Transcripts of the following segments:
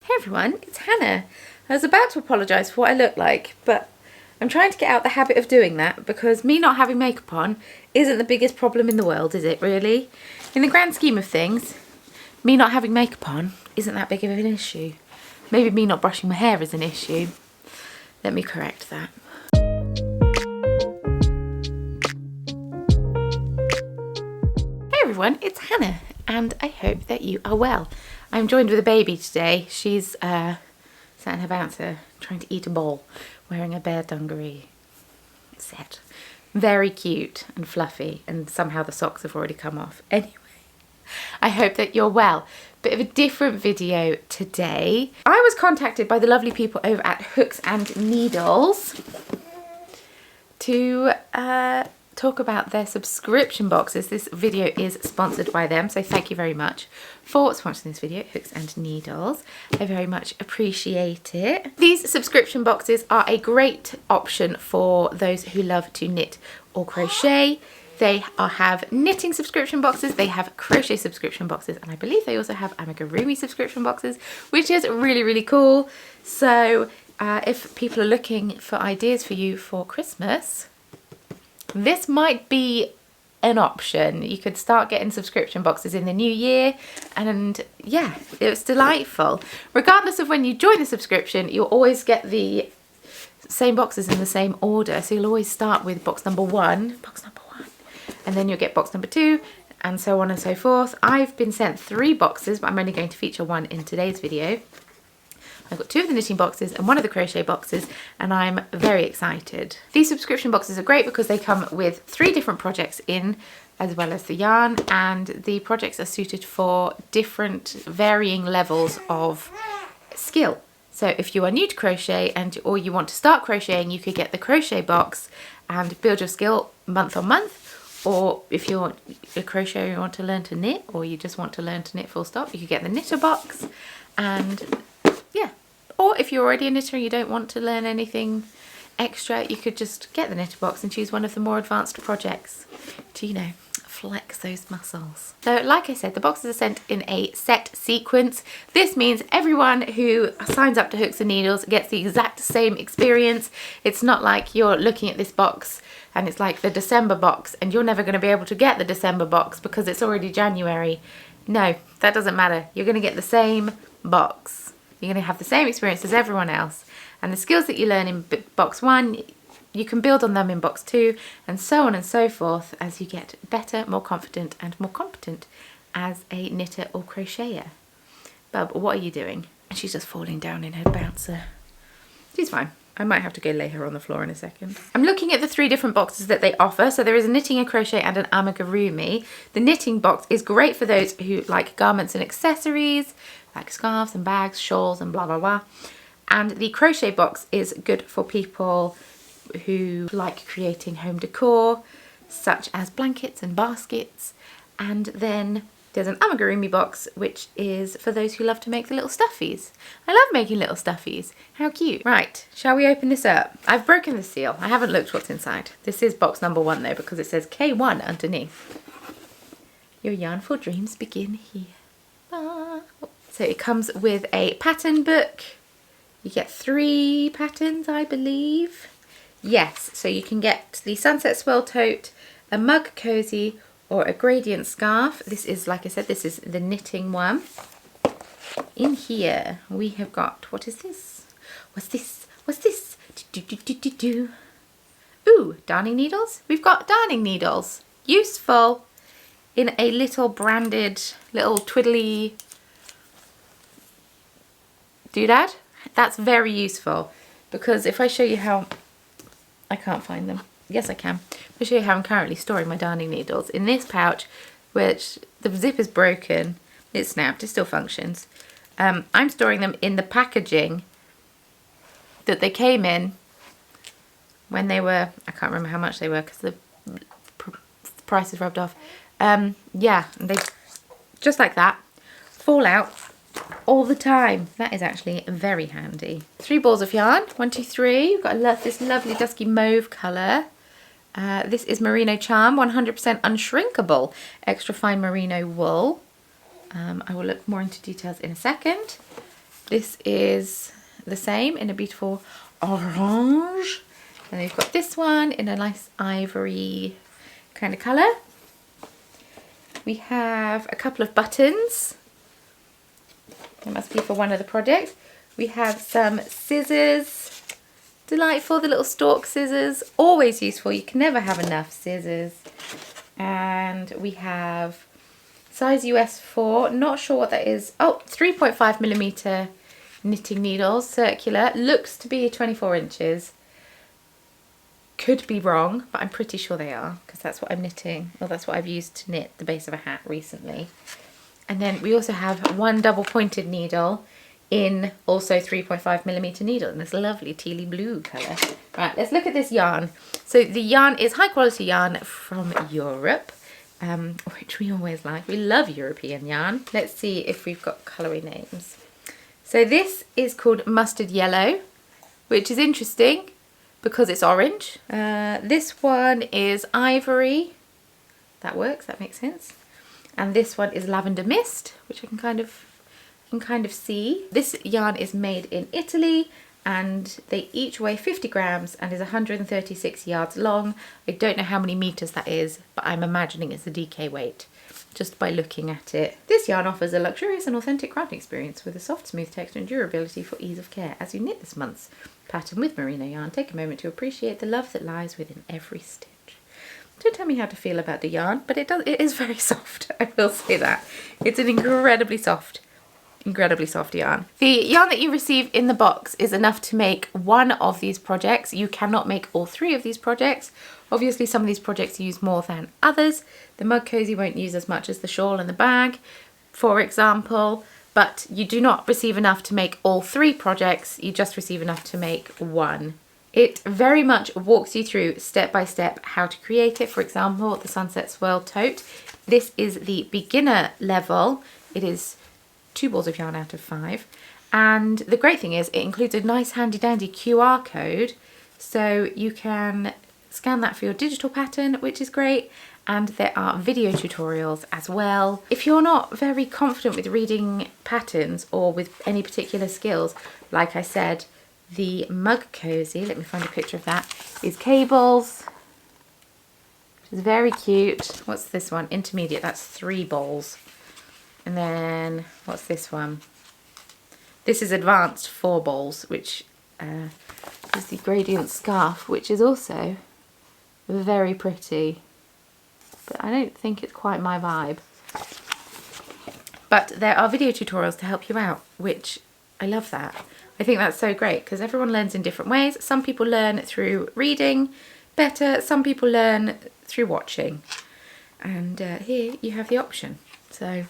Hey everyone, it's Hannah. I was about to apologise for what I look like, but I'm trying to get out the habit of doing that because me not having makeup on isn't the biggest problem in the world, is it really? In the grand scheme of things, me not having makeup on isn't that big of an issue. Maybe me not brushing my hair is an issue. Let me correct that. Hey everyone, it's Hannah and I hope that you are well. I'm joined with a baby today. She's sat in her bouncer trying to eat a ball, wearing a bear dungaree set. Very cute and fluffy, and somehow the socks have already come off. Anyway, I hope that you're well. Bit of a different video today. I was contacted by the lovely people over at Hooks and Needles to talk about their subscription boxes. This video is sponsored by them, so thank you very much for sponsoring this video, Hooks and Needles. I very much appreciate it. These subscription boxes are a great option for those who love to knit or crochet. They have knitting subscription boxes, they have crochet subscription boxes, and I believe they also have amigurumi subscription boxes, which is really, really cool. So if people are looking for ideas for you for Christmas, this might be an option. You could start getting subscription boxes in the new year, and yeah, it's delightful. Regardless of when you join the subscription, you'll always get the same boxes in the same order. So you'll always start with box number one, and then you'll get box number 2, and so on and so forth. I've been sent 3 boxes, but I'm only going to feature 1 in today's video. I've got 2 of the knitting boxes and 1 of the crochet boxes, and I'm very excited. These subscription boxes are great because they come with 3 different projects in, as well as the yarn, and the projects are suited for different varying levels of skill. So if you are new to crochet or you want to start crocheting, you could get the crochet box and build your skill month on month. Or if you're a crocheter, you want to learn to knit, or you just want to learn to knit full stop, you could get the knitter box. And yeah, or if you're already a knitter and you don't want to learn anything extra, you could just get the knitter box and choose one of the more advanced projects to, you know, flex those muscles. So like I said, the boxes are sent in a set sequence. This means everyone who signs up to Hooks and Needles gets the exact same experience. It's not like you're looking at this box and it's like the December box and you're never going to be able to get the December box because it's already January. No, that doesn't matter. You're going to get the same box. You're going to have the same experience as everyone else. And the skills that you learn in box 1, you can build on them in box 2, and so on and so forth as you get better, more confident and more competent as a knitter or crocheter. Bub, what are you doing? And she's just falling down in her bouncer. She's fine. I might have to go lay her on the floor in a second. I'm looking at the 3 different boxes that they offer. So there is a knitting, a crochet and an amigurumi. The knitting box is great for those who like garments and accessories, like scarves and bags, shawls and blah, blah, blah. And the crochet box is good for people who like creating home decor, such as blankets and baskets. And then there's an amigurumi box, which is for those who love to make the little stuffies. I love making little stuffies. How cute. Right, shall we open this up? I've broken the seal. I haven't looked what's inside. This is box number 1 though, because it says K1 underneath. Your yarnful dreams begin here. Ah. So it comes with a pattern book. You get 3 patterns, I believe. Yes, so you can get the Sunset Swirl Tote, a mug cozy, or a gradient scarf. This is, like I said, this is the knitting one. In here we have got, what is this? What's this? What's this? Ooh, darning needles. We've got darning needles. Useful in a little branded, little twiddly doodad. That's very useful because if I show you how, I can't find them. Yes, I can. I'll show you how I'm currently storing my darning needles. In this pouch, which the zip is broken, it's snapped, it still functions. I'm storing them in the packaging that they came in when they were, I can't remember how much they were because the price is rubbed off. Yeah, and they, just like that, fall out all the time. That is actually very handy. 3 balls of yarn, 1, 2, 3. We've got this lovely dusky mauve colour. This is Merino Charm, 100% unshrinkable, extra fine merino wool. I will look more into details in a second. This is the same in a beautiful orange. And we've got this one in a nice ivory kind of colour. We have a couple of buttons. It must be for one of the projects. We have some scissors. Delightful, the little stalk scissors. Always useful. You can never have enough scissors. And we have size US 4. Not sure what that is. Oh, 3.5mm knitting needles, circular. Looks to be 24 inches. Could be wrong, but I'm pretty sure they are, because that's what I'm knitting. Well, that's what I've used to knit the base of a hat recently. And then we also have one double pointed needle in also 3.5mm needle in this lovely tealy blue colour. Right, let's look at this yarn. So the yarn is high quality yarn from Europe, which we always like. We love European yarn. Let's see if we've got colourway names. So this is called Mustard Yellow, which is interesting because it's orange. This one is Ivory. That works, that makes sense. And this one is Lavender Mist, which I can kind of see. This yarn is made in Italy and they each weigh 50 grams and is 136 yards long. I don't know how many meters that is, but I'm imagining it's a DK weight just by looking at it. This yarn offers a luxurious and authentic crafting experience with a soft, smooth texture and durability for ease of care. As you knit this month's pattern with merino yarn, take a moment to appreciate the love that lies within every stitch. Don't tell me how to feel about the yarn, but it is very soft. I will say that. It's an incredibly soft yarn. The yarn that you receive in the box is enough to make one of these projects. You cannot make all three of these projects. Obviously, some of these projects use more than others. The mug cozy won't use as much as the shawl and the bag, for example, but you do not receive enough to make all three projects. You just receive enough to make one. It very much walks you through step by step how to create it. For example, the Sunset Swirl tote. This is the beginner level. It is 2 balls of yarn out of 5. And the great thing is it includes a nice handy dandy QR code. So you can scan that for your digital pattern, which is great. And there are video tutorials as well. If you're not very confident with reading patterns or with any particular skills, like I said, the mug cozy, let me find a picture of that, is cables, which is very cute. What's this one? Intermediate, that's 3 balls. And then what's this one? This is advanced 4 balls, which is the gradient scarf, which is also very pretty. But I don't think it's quite my vibe. But there are video tutorials to help you out, which I love that. I think that's so great because everyone learns in different ways. Some people learn through reading better, some people learn through watching. And here you have the option. So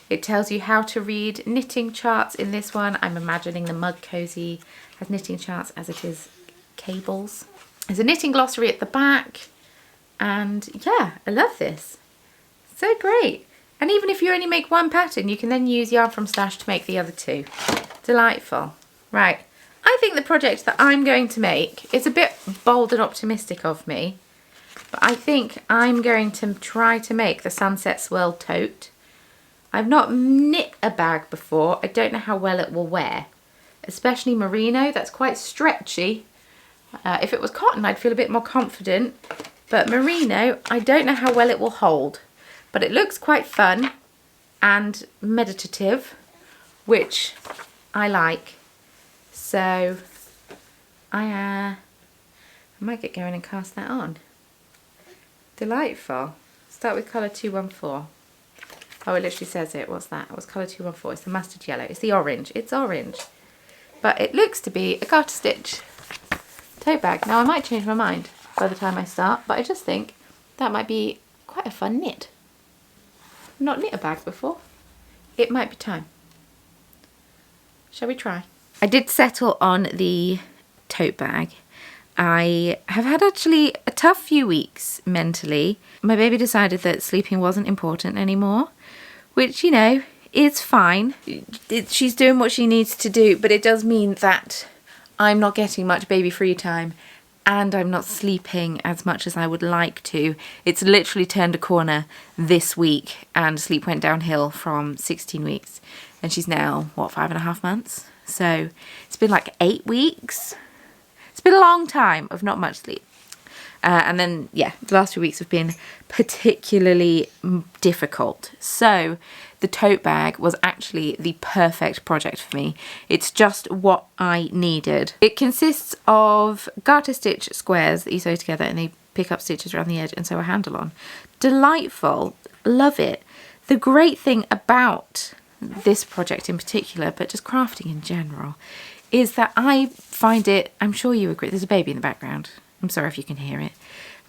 it tells you how to read knitting charts in this one. I'm imagining the mug cozy has knitting charts as it is cables. There's a knitting glossary at the back. And yeah, I love this. So great. And even if you only make one pattern, you can then use yarn from stash to make the other 2. Delightful. Right, I think the project that I'm going to make is a bit bold and optimistic of me, but I think I'm going to try to make the Sunset Swirl tote. I've not knit a bag before. I don't know how well it will wear, especially merino. That's quite stretchy. If it was cotton, I'd feel a bit more confident, but merino, I don't know how well it will hold, but it looks quite fun and meditative, which I like. So I might get going and cast that on. Delightful. Start with colour 214. Oh, it literally says it. What's that? It was colour 214. It's the mustard yellow. It's the orange. It's orange. But it looks to be a garter stitch tote bag. Now I might change my mind by the time I start, but I just think that might be quite a fun knit. I've not knit a bag before. It might be time. Shall we try? I did settle on the tote bag. I have had actually a tough few weeks mentally. My baby decided that sleeping wasn't important anymore, which, you know, is fine. She's doing what she needs to do, but it does mean that I'm not getting much baby free time and I'm not sleeping as much as I would like to. It's literally turned a corner this week and sleep went downhill from 16 weeks and she's now, what, 5.5 months? So it's been like 8 weeks. It's been a long time of not much sleep. And then, yeah, the last few weeks have been particularly difficult. So the tote bag was actually the perfect project for me. It's just what I needed. It consists of garter stitch squares that you sew together and they pick up stitches around the edge and sew a handle on. Delightful. Love it. The great thing about this project in particular, but just crafting in general, is that I find it, I'm sure you agree, there's a baby in the background. I'm sorry if you can hear it.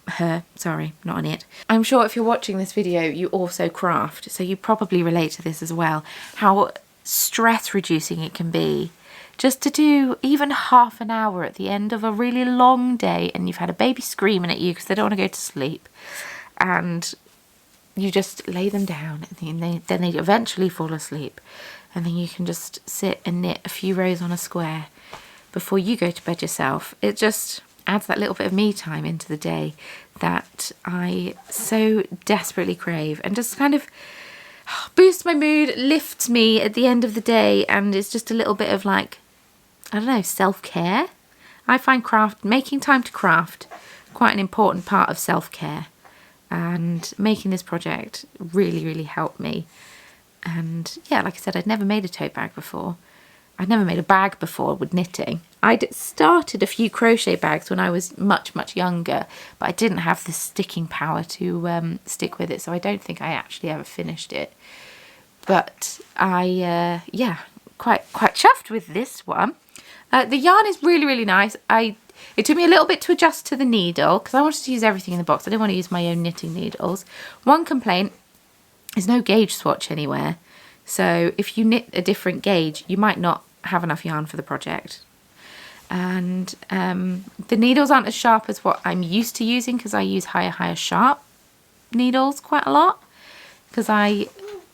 Her, sorry, not on it. I'm sure if you're watching this video, you also craft, so you probably relate to this as well. How stress reducing it can be just to do even half an hour at the end of a really long day and you've had a baby screaming at you because they don't want to go to sleep. And you just lay them down and then they eventually fall asleep. And then you can just sit and knit a few rows on a square before you go to bed yourself. It just adds that little bit of me time into the day that I so desperately crave, and just kind of boosts my mood, lifts me at the end of the day, and it's just a little bit of like, I don't know, self-care. I find making time to craft quite an important part of self-care, and making this project really, really helped me. And yeah, like I said, I'd never made a tote bag before. I'd never made a bag before with knitting. I'd started a few crochet bags when I was much, much younger, but I didn't have the sticking power to stick with it, so I don't think I actually ever finished it. But I, yeah, quite chuffed with this one. The yarn is really, really nice. It took me a little bit to adjust to the needle because I wanted to use everything in the box. I didn't want to use my own knitting needles. One complaint is no gauge swatch anywhere. So if you knit a different gauge, you might not have enough yarn for the project. And the needles aren't as sharp as what I'm used to using because I use higher sharp needles quite a lot because I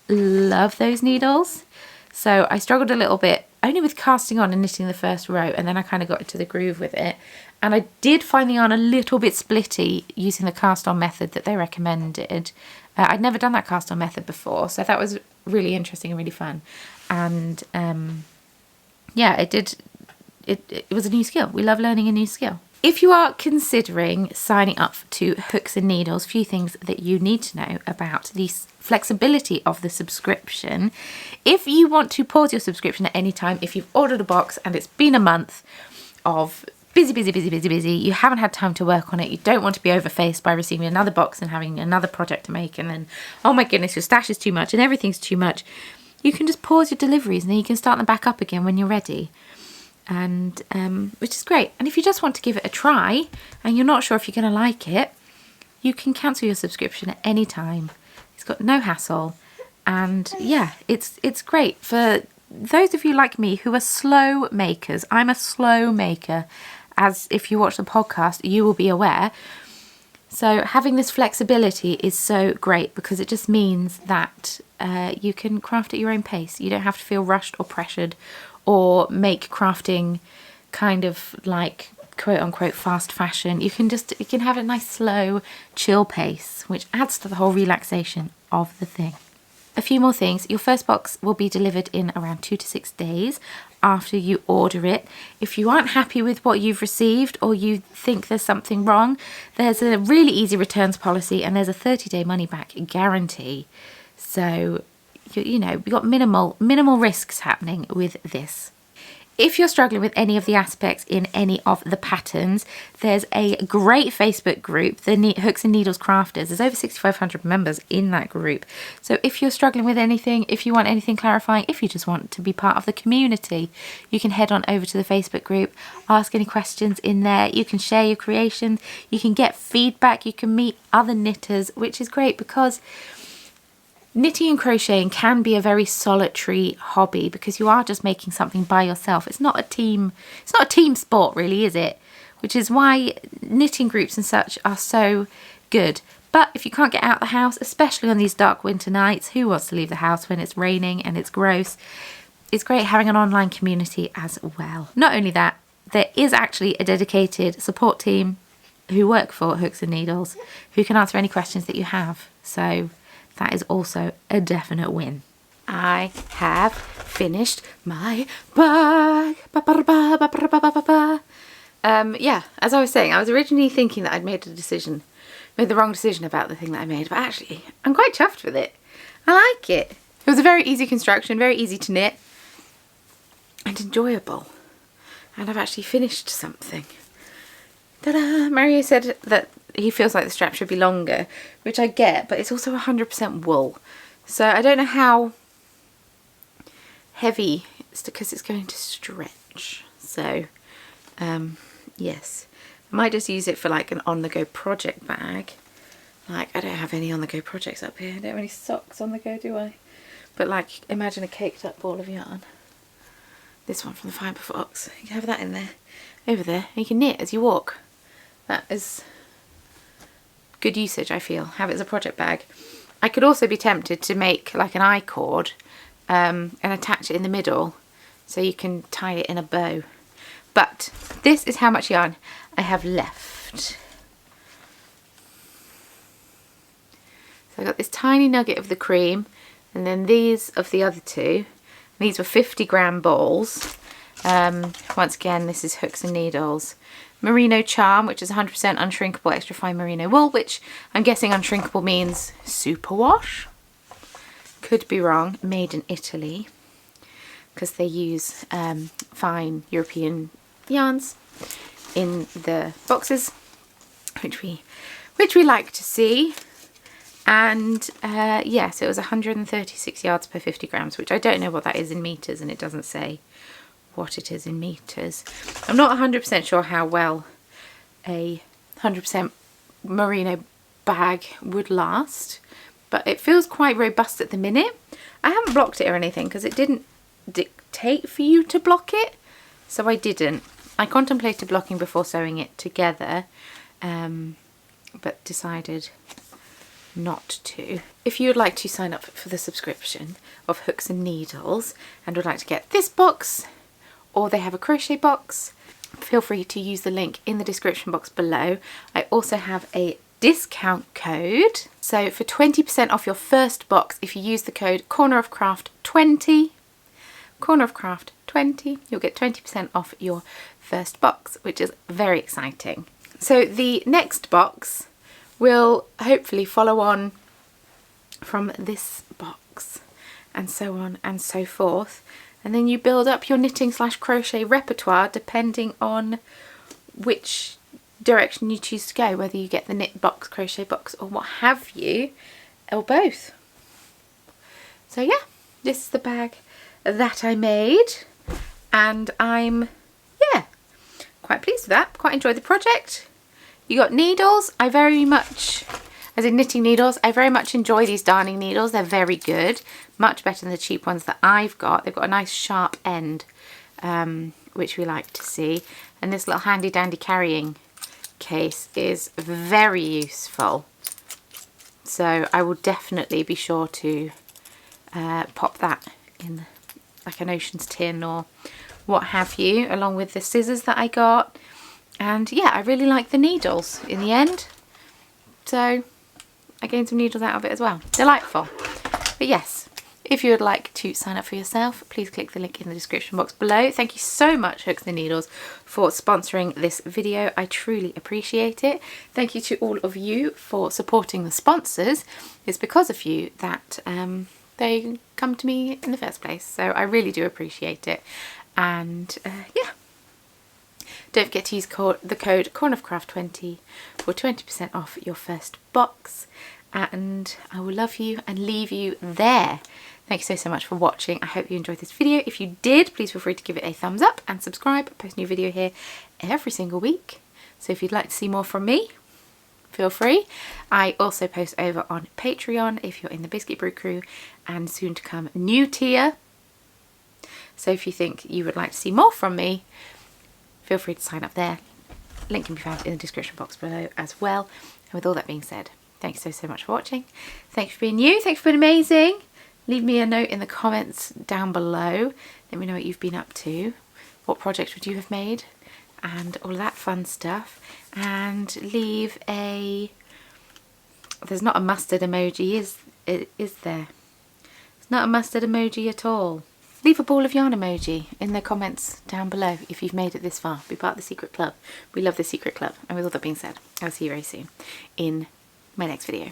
love those needles. So I struggled a little bit only with casting on and knitting the first row, and then I kind of got into the groove with it. And I did find the yarn a little bit splitty using the cast on method that they recommended. I'd never done that cast on method before, so that was really interesting and really fun. And yeah, it was a new skill. We love learning a new skill. If you are considering signing up to Hooks and Needles, a few things that you need to know about the flexibility of the subscription. If you want to pause your subscription at any time, if you've ordered a box and it's been a month of busy, you haven't had time to work on it, you don't want to be overfaced by receiving another box and having another project to make, and then, oh my goodness, your stash is too much and everything's too much, you can just pause your deliveries and then you can start them back up again when you're ready. And which is great. And if you just want to give it a try and you're not sure if you're going to like it, you can cancel your subscription at any time. It's got no hassle, and yeah, it's great for those of you like me who are slow makers. I'm a slow maker, as if you watch the podcast you will be aware. So having this flexibility is so great because it just means that you can craft at your own pace. You don't have to feel rushed or pressured or make crafting kind of like quote unquote fast fashion. You can have a nice slow chill pace, which adds to the whole relaxation of the thing. A few more things. Your first box will be delivered in around 2 to 6 days after you order it. If you aren't happy with what you've received or you think there's something wrong, there's a really easy returns policy and there's a 30-day money back guarantee. So you know, we've got minimal risks happening with this. If you're struggling with any of the aspects in any of the patterns, there's a great Facebook group, the Hooks and Needles Crafters. There's over 6,500 members in that group. So if you're struggling with anything, if you want anything clarifying, if you just want to be part of the community, you can head on over to the Facebook group, ask any questions in there. You can share your creations, you can get feedback, you can meet other knitters, which is great because knitting and crocheting can be a very solitary hobby because you are just making something by yourself. It's not a team sport really, is it? Which is why knitting groups and such are so good. But if you can't get out the house, especially on these dark winter nights, who wants to leave the house when it's raining and it's gross? It's great having an online community as well. Not only that, there is actually a dedicated support team who work for Hooks and Needles who can answer any questions that you have. So that is also a definite win. I have finished my bag. Yeah, as I was saying, I was originally thinking that I'd made the wrong decision about the thing that I made, but actually I'm quite chuffed with it. I like it. It was a very easy construction, very easy to knit and enjoyable. And I've actually finished something. Ta-da! Mario said that he feels like the strap should be longer, which I get, but it's also 100% wool. So I don't know how heavy it's because it's going to stretch. So, yes. I might just use it for like an on-the-go project bag. Like, I don't have any on-the-go projects up here. I don't have any socks on the go, do I? But like, imagine a caked up ball of yarn. This one from the Fibre Fox. You can have that in there, over there, and you can knit as you walk. That is good usage, I feel. Have it as a project bag. I could also be tempted to make like an I-cord and attach it in the middle so you can tie it in a bow. But this is how much yarn I have left. So I got this tiny nugget of the cream and then these of the other two. These were 50-gram balls. Once again, this is Hooks and Needles. Merino Charm, which is 100% unshrinkable extra fine merino wool, which I'm guessing unshrinkable means superwash. Could be wrong. Made in Italy, because they use fine European yarns in the boxes, which we like to see. And yes, it was 136 yards per 50 grams, which I don't know what that is in meters, and it doesn't say what it is in meters. I'm not 100% sure how well a 100% merino bag would last, but it feels quite robust at the minute. I haven't blocked it or anything because it didn't dictate for you to block it, so I didn't. I contemplated blocking before sewing it together, but decided not to. If you would like to sign up for the subscription of Hooks and Needles and would like to get this box, or they have a crochet box, feel free to use the link in the description box below. I also have a discount code, so for 20% off your first box, if you use the code cornerofcraft20, cornerofcraft20, you'll get 20% off your first box, which is very exciting. So the next box will hopefully follow on from this box, and so on and so forth, and then you build up your knitting/crochet repertoire depending on which direction you choose to go, whether you get the knit box, crochet box, or what have you, or both. So yeah, this is the bag that I made, and I'm quite pleased with that. Quite enjoyed the project. You got needles. I very much, as in knitting needles, I very much enjoy these darning needles. They're very good, much better than the cheap ones that I've got. They've got a nice sharp end, which we like to see. And this little handy dandy carrying case is very useful. So I will definitely be sure to pop that in like an Ocean's tin or what have you, along with the scissors that I got. And yeah, I really like the needles in the end, so I gained some needles out of it as well. Delightful. But yes, if you would like to sign up for yourself, please click the link in the description box below. Thank you so much, Hooks and Needles, for sponsoring this video. I truly appreciate it. Thank you to all of you for supporting the sponsors. It's because of you that they come to me in the first place, so I really do appreciate it. And yeah, don't forget to use the code cornerofcraft20 for 20% off your first box, and I will love you and leave you there. Thank you so much for watching. I hope you enjoyed this video. If you did, please feel free to give it a thumbs up and subscribe. I post a new video here every single week, so if you'd like to see more from me, feel free. I also post over on Patreon if you're in the Biscuit Brew crew, and soon to come new tier. So if you think you would like to see more from me, feel free to sign up there. Link can be found in the description box below as well. And with all that being said, thanks so much for watching. Thanks for being you. Thanks for being amazing. Leave me a note in the comments down below. Let me know what you've been up to. What projects would you have made? And all of that fun stuff. And leave a... There's not a mustard emoji, is there? There's Not a mustard emoji at all. Leave a ball of yarn emoji in the comments down below if you've made it this far. Be part of the secret club. We love the secret club. And with all that being said, I'll see you very soon in my next video.